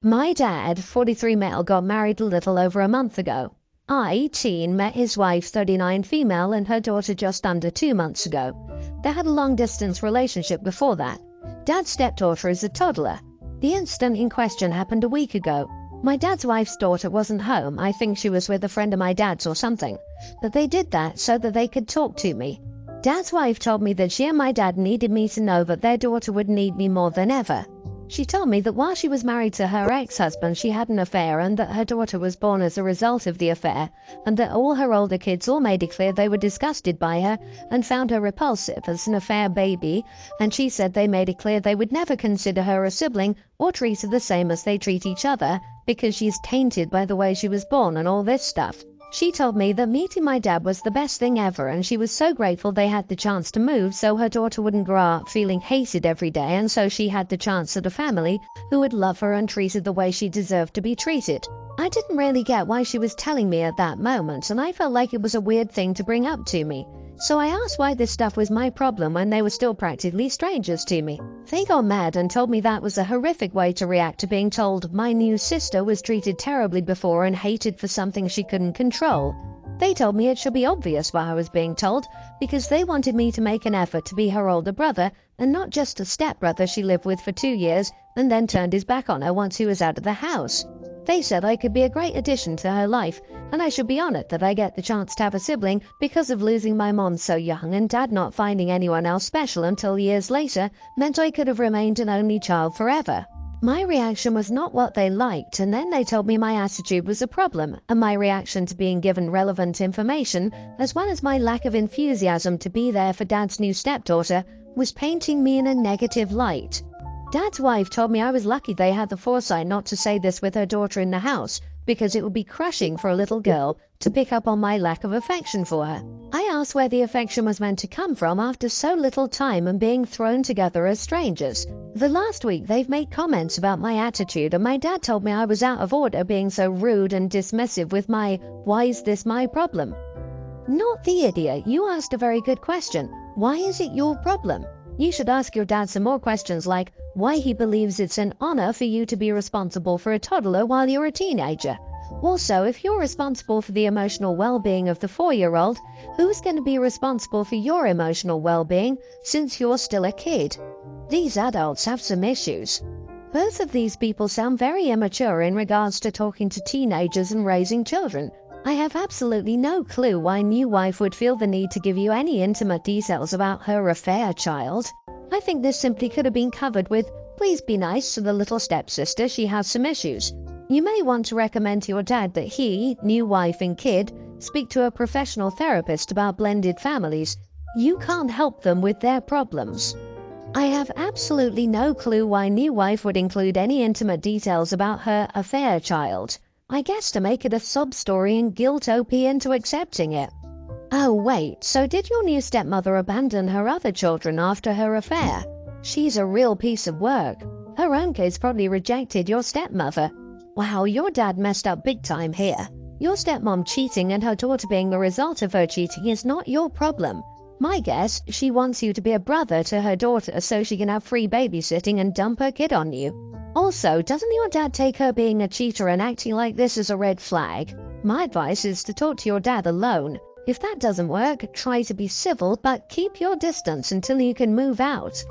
My dad, 43 male, got married a little over a month ago. I, teen, met his wife, 39 female, and her daughter just under 2 months ago. They had a long-distance relationship before that. Dad's stepdaughter is a toddler. The incident in question happened a week ago. My dad's wife's daughter wasn't home. I think she was with a friend of my dad's or something. But they did that so that they could talk to me. Dad's wife told me that she and my dad needed me to know that their daughter would need me more than ever. She told me that while she was married to her ex-husband, she had an affair and that her daughter was born as a result of the affair, and that all her older kids all made it clear they were disgusted by her and found her repulsive as an affair baby, and she said they made it clear they would never consider her a sibling or treat her the same as they treat each other because she's tainted by the way she was born and all this stuff. She told me that meeting my dad was the best thing ever and she was so grateful they had the chance to move so her daughter wouldn't grow up feeling hated every day, and so she had the chance at a family who would love her and treat her the way she deserved to be treated. I didn't really get why she was telling me at that moment, and I felt like it was a weird thing to bring up to me. So I asked why this stuff was my problem when they were still practically strangers to me. They got mad and told me that was a horrific way to react to being told my new sister was treated terribly before and hated for something she couldn't control. They told me it should be obvious why I was being told, because they wanted me to make an effort to be her older brother and not just a stepbrother she lived with for 2 years and then turned his back on her once he was out of the house. They said I could be a great addition to her life, and I should be honored that I get the chance to have a sibling because of losing my mom so young, and dad not finding anyone else special until years later meant I could have remained an only child forever. My reaction was not what they liked, and then they told me my attitude was a problem, and my reaction to being given relevant information, as well as my lack of enthusiasm to be there for dad's new stepdaughter, was painting me in a negative light. Dad's wife told me I was lucky they had the foresight not to say this with her daughter in the house, because it would be crushing for a little girl to pick up on my lack of affection for her. I asked where the affection was meant to come from after so little time and being thrown together as strangers. The last week they've made comments about my attitude, and my dad told me I was out of order being so rude and dismissive with my "why is this my problem?" Not the idiot, you asked a very good question. Why is it your problem? You should ask your dad some more questions like why he believes it's an honor for you to be responsible for a toddler while you're a teenager. Also, if you're responsible for the emotional well-being of the 4-year-old, who's going to be responsible for your emotional well-being since you're still a kid? These adults have some issues. Both of these people sound very immature in regards to talking to teenagers and raising children. I have absolutely no clue why new wife would feel the need to give you any intimate details about her affair child. I think this simply could have been covered with, please be nice to the little stepsister, she has some issues. You may want to recommend to your dad that he, new wife and kid, speak to a professional therapist about blended families. You can't help them with their problems. I have absolutely no clue why new wife would include any intimate details about her affair child. I guess to make it a sub-story and guilt OP into accepting it. Oh wait, so did your new stepmother abandon her other children after her affair? She's a real piece of work. Her own kids probably rejected your stepmother. Wow, your dad messed up big time here. Your stepmom cheating and her daughter being the result of her cheating is not your problem. My guess, she wants you to be a brother to her daughter so she can have free babysitting and dump her kid on you. Also, doesn't your dad take her being a cheater and acting like this as a red flag? My advice is to talk to your dad alone. If that doesn't work, try to be civil, but keep your distance until you can move out.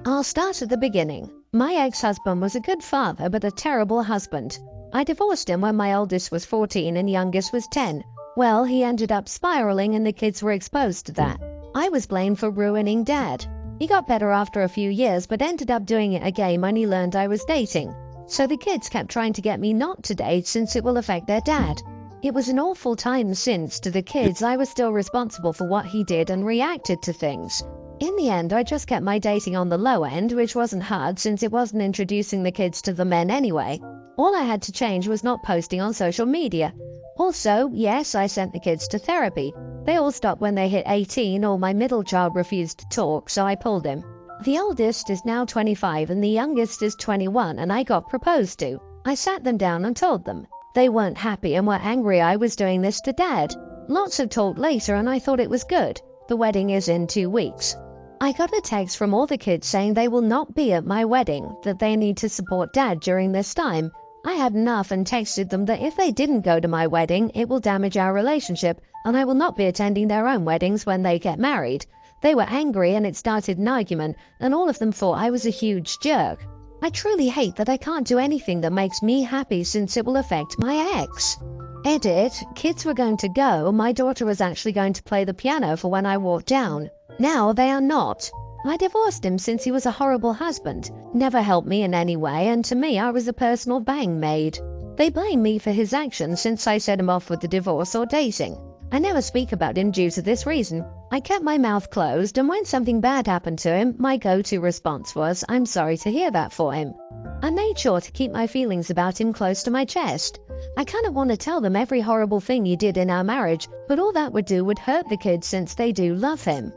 I'll start at the beginning. My ex-husband was a good father, but a terrible husband. I divorced him when my oldest was 14 and youngest was 10. Well, he ended up spiraling and the kids were exposed to that. I was blamed for ruining Dad. He got better after a few years, but ended up doing it again when he learned I was dating. So the kids kept trying to get me not to date since it will affect their dad. It was an awful time since, to the kids, I was still responsible for what he did and reacted to things. In the end, I just kept my dating on the low end, which wasn't hard since it wasn't introducing the kids to the men anyway. All I had to change was not posting on social media. Also, yes, I sent the kids to therapy. They all stopped when they hit 18, or my middle child refused to talk, so I pulled him. The oldest is now 25 and the youngest is 21, and I got proposed to. I sat them down and told them. They weren't happy and were angry I was doing this to Dad. Lots of talk later and I thought it was good. The wedding is in 2 weeks. I got a text from all the kids saying they will not be at my wedding, that they need to support Dad during this time. I had enough and texted them that if they didn't go to my wedding, it will damage our relationship, and I will not be attending their own weddings when they get married. They were angry and it started an argument, and all of them thought I was a huge jerk. I truly hate that I can't do anything that makes me happy since it will affect my ex. Edit, kids were going to go, my daughter was actually going to play the piano for when I walked down. Now they are not. I divorced him since he was a horrible husband, never helped me in any way, and to me I was a personal bang maid. They blame me for his actions since I set him off with the divorce or dating. I never speak about him due to this reason. I kept my mouth closed, and when something bad happened to him, my go-to response was, "I'm sorry to hear that for him." I made sure to keep my feelings about him close to my chest. I kind of want to tell them every horrible thing he did in our marriage, but all that would do would hurt the kids since they do love him.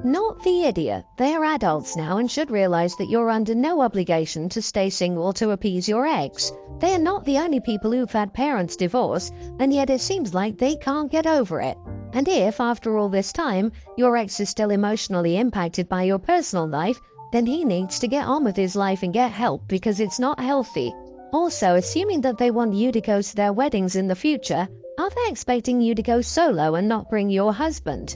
Not the idiot. They are adults now and should realize that you're under no obligation to stay single to appease your ex. They are not the only people who've had parents divorce, and yet it seems like they can't get over it. And if, after all this time, your ex is still emotionally impacted by your personal life, then he needs to get on with his life and get help because it's not healthy. Also, assuming that they want you to go to their weddings in the future, are they expecting you to go solo and not bring your husband?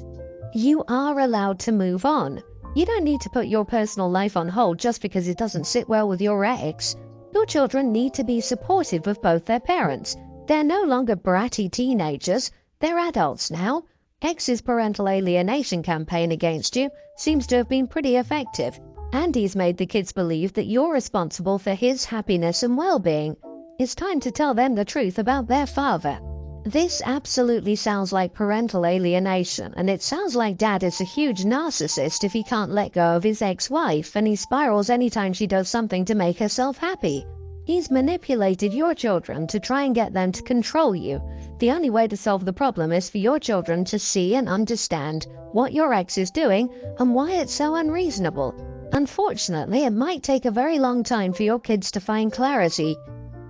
You are allowed to move on. You don't need to put your personal life on hold just because it doesn't sit well with your ex. Your children need to be supportive of both their parents. They're no longer bratty teenagers, they're adults now. Ex's parental alienation campaign against you seems to have been pretty effective. And he's made the kids believe that you're responsible for his happiness and well-being. It's time to tell them the truth about their father. This absolutely sounds like parental alienation, and it sounds like Dad is a huge narcissist if he can't let go of his ex-wife, and he spirals anytime she does something to make herself happy. He's manipulated your children to try and get them to control you. The only way to solve the problem is for your children to see and understand what your ex is doing and why it's so unreasonable. Unfortunately, it might take a very long time for your kids to find clarity.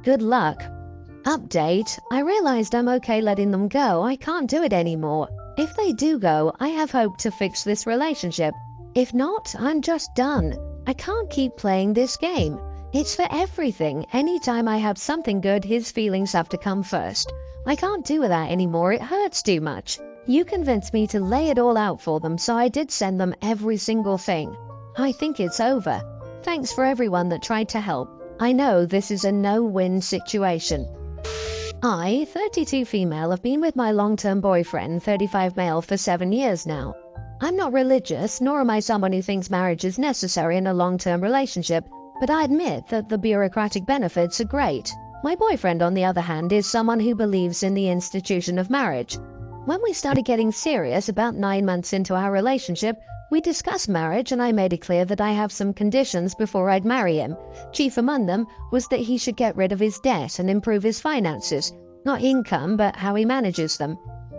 Good luck. Update, I realized I'm okay letting them go. I can't do it anymore. If they do go, I have hope to fix this relationship. If not, I'm just done. I can't keep playing this game. It's for everything. Anytime I have something good, his feelings have to come first. I can't do that anymore. It hurts too much. You convinced me to lay it all out for them, so I did send them every single thing. I think it's over. Thanks for everyone that tried to help. I know this is a no-win situation. I, 32 female, have been with my long-term boyfriend, 35 male, for 7 years now. I'm not religious, nor am I someone who thinks marriage is necessary in a long-term relationship, but I admit that the bureaucratic benefits are great. My boyfriend, on the other hand, is someone who believes in the institution of marriage. When we started getting serious about 9 months into our relationship, we discussed marriage and I made it clear that I have some conditions before I'd marry him. Chief among them was that he should get rid of his debt and improve his finances. Not income, but how he manages them.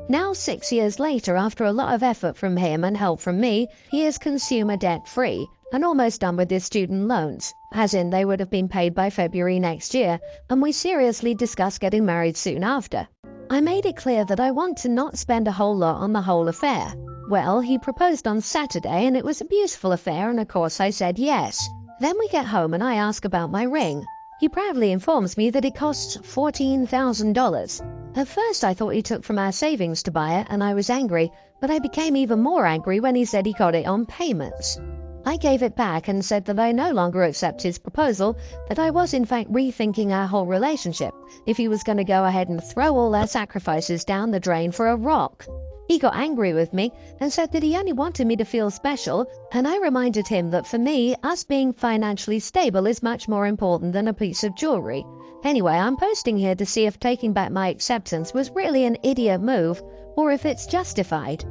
Now 6 years later, after a lot of effort from him and help from me, he is consumer debt-free and almost done with his student loans, as in they would have been paid by February next year, and we seriously discussed getting married soon after. I made it clear that I want to not spend a whole lot on the whole affair. Well, he proposed on Saturday and it was a beautiful affair, and of course I said yes. Then we get home and I ask about my ring. He proudly informs me that it costs $14,000. At first I thought he took from our savings to buy it and I was angry, but I became even more angry when he said he got it on payments. I gave it back and said that I no longer accept his proposal, that I was in fact rethinking our whole relationship, if he was going to go ahead and throw all our sacrifices down the drain for a rock. He got angry with me and said that he only wanted me to feel special, and I reminded him that for me, us being financially stable is much more important than a piece of jewelry. Anyway, I'm posting here to see if taking back my acceptance was really an idiot move, or if it's justified.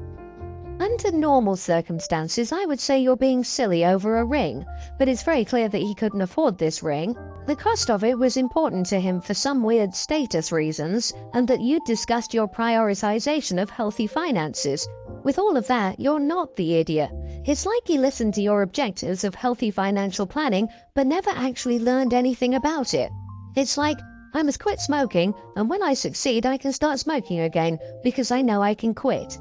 Under normal circumstances, I would say you're being silly over a ring, but it's very clear that he couldn't afford this ring. The cost of it was important to him for some weird status reasons, and that you'd discussed your prioritization of healthy finances. With all of that, you're not the idiot. It's like he listened to your objectives of healthy financial planning, but never actually learned anything about it. It's like, I must quit smoking, and when I succeed I can start smoking again, because I know I can quit.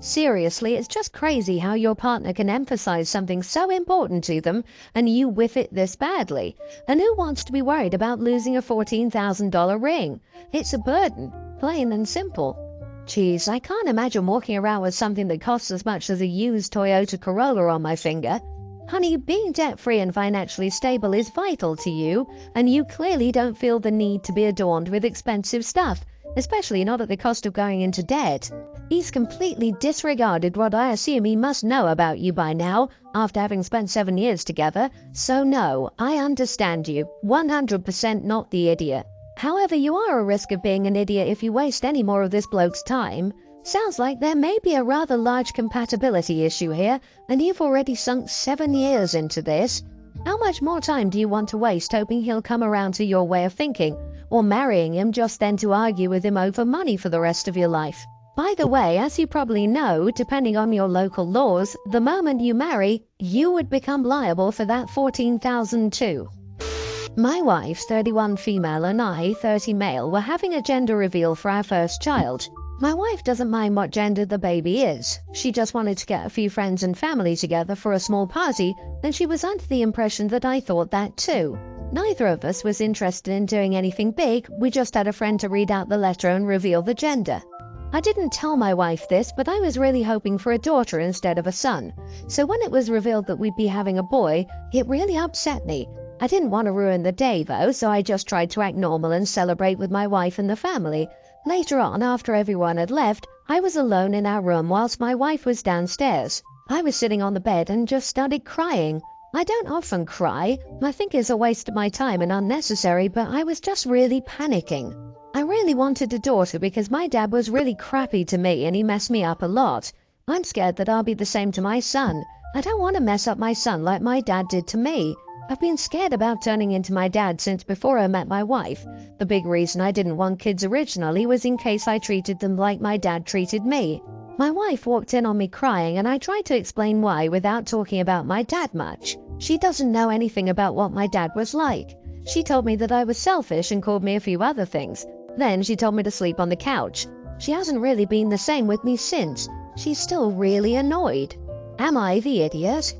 Seriously, it's just crazy how your partner can emphasize something so important to them and you whiff it this badly. And who wants to be worried about losing a $14,000 ring? It's a burden, plain and simple. Geez, I can't imagine walking around with something that costs as much as a used Toyota Corolla on my finger. Honey, being debt-free and financially stable is vital to you, and you clearly don't feel the need to be adorned with expensive stuff, especially not at the cost of going into debt. He's completely disregarded what I assume he must know about you by now, after having spent 7 years together. So no, I understand you. 100% not the idiot. However, you are at risk of being an idiot if you waste any more of this bloke's time. Sounds like there may be a rather large compatibility issue here, and you've already sunk 7 years into this. How much more time do you want to waste hoping he'll come around to your way of thinking, or marrying him just then to argue with him over money for the rest of your life? By the way, as you probably know, depending on your local laws, the moment you marry, you would become liable for that $14,000 too. My wife, 31 female, and I, 30 male, were having a gender reveal for our first child. My wife doesn't mind what gender the baby is. She just wanted to get a few friends and family together for a small party, and she was under the impression that I thought that too. Neither of us was interested in doing anything big, we just had a friend to read out the letter and reveal the gender. I didn't tell my wife this, but I was really hoping for a daughter instead of a son. So when it was revealed that we'd be having a boy, it really upset me. I didn't want to ruin the day though, so I just tried to act normal and celebrate with my wife and the family. Later on, after everyone had left, I was alone in our room whilst my wife was downstairs. I was sitting on the bed and just started crying. I don't often cry. I think it's a waste of my time and unnecessary, but I was just really panicking. I really wanted a daughter because my dad was really crappy to me and he messed me up a lot. I'm scared that I'll be the same to my son. I don't want to mess up my son like my dad did to me. I've been scared about turning into my dad since before I met my wife. The big reason I didn't want kids originally was in case I treated them like my dad treated me. My wife walked in on me crying and I tried to explain why without talking about my dad much. She doesn't know anything about what my dad was like. She told me that I was selfish and called me a few other things. Then she told me to sleep on the couch. She hasn't really been the same with me since. She's still really annoyed. Am I the idiot?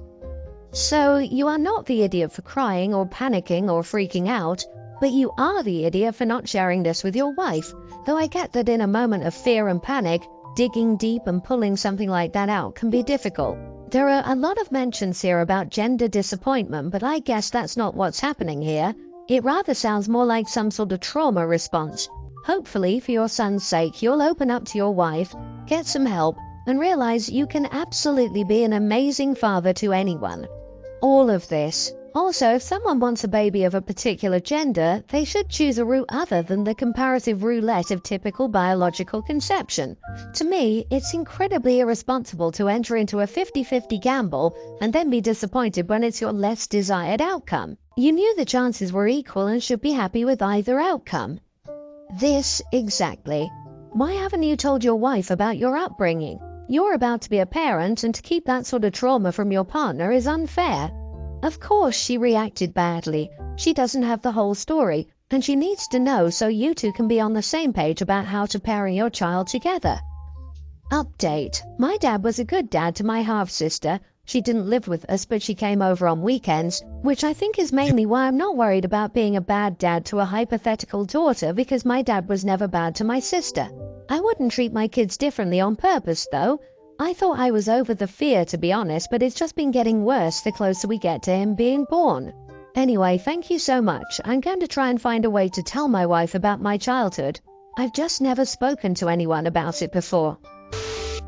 So, you are not the idiot for crying or panicking or freaking out, but you are the idiot for not sharing this with your wife, though I get that in a moment of fear and panic, digging deep and pulling something like that out can be difficult. There are a lot of mentions here about gender disappointment, but I guess that's not what's happening here. It rather sounds more like some sort of trauma response. Hopefully, for your son's sake, you'll open up to your wife, get some help, and realize you can absolutely be an amazing father to anyone. All of this. Also, if someone wants a baby of a particular gender, they should choose a route other than the comparative roulette of typical biological conception. To me, it's incredibly irresponsible to enter into a 50-50 gamble and then be disappointed when it's your less desired outcome. You knew the chances were equal and should be happy with either outcome. This exactly. Why haven't you told your wife about your upbringing? You're about to be a parent, and to keep that sort of trauma from your partner is unfair. Of course she reacted badly. She doesn't have the whole story, and she needs to know so you two can be on the same page about how to parent your child together. Update. My dad was a good dad to my half-sister. She didn't live with us, but she came over on weekends, which I think is mainly why I'm not worried about being a bad dad to a hypothetical daughter, because my dad was never bad to my sister. I wouldn't treat my kids differently on purpose, though. I thought I was over the fear, to be honest, but it's just been getting worse the closer we get to him being born. Anyway, thank you so much. I'm going to try and find a way to tell my wife about my childhood. I've just never spoken to anyone about it before.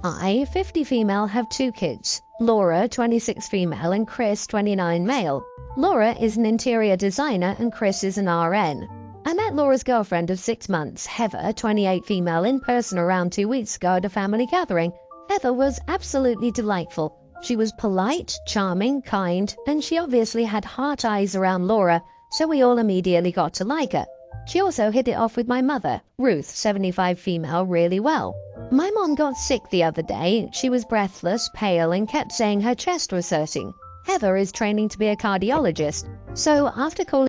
I, 50 female, have 2 kids. Laura, 26 female, and Chris, 29 male. Laura is an interior designer and Chris is an RN. I met Laura's girlfriend of 6 months, Heather, 28 female, in person around 2 weeks ago at a family gathering. Heather was absolutely delightful. She was polite, charming, kind, and she obviously had heart eyes around Laura, so we all immediately got to like her. She also hit it off with my mother, Ruth, 75 female, really well. My mom got sick the other day. She was breathless, pale, and kept saying her chest was hurting. Heather is training to be a cardiologist, so after calling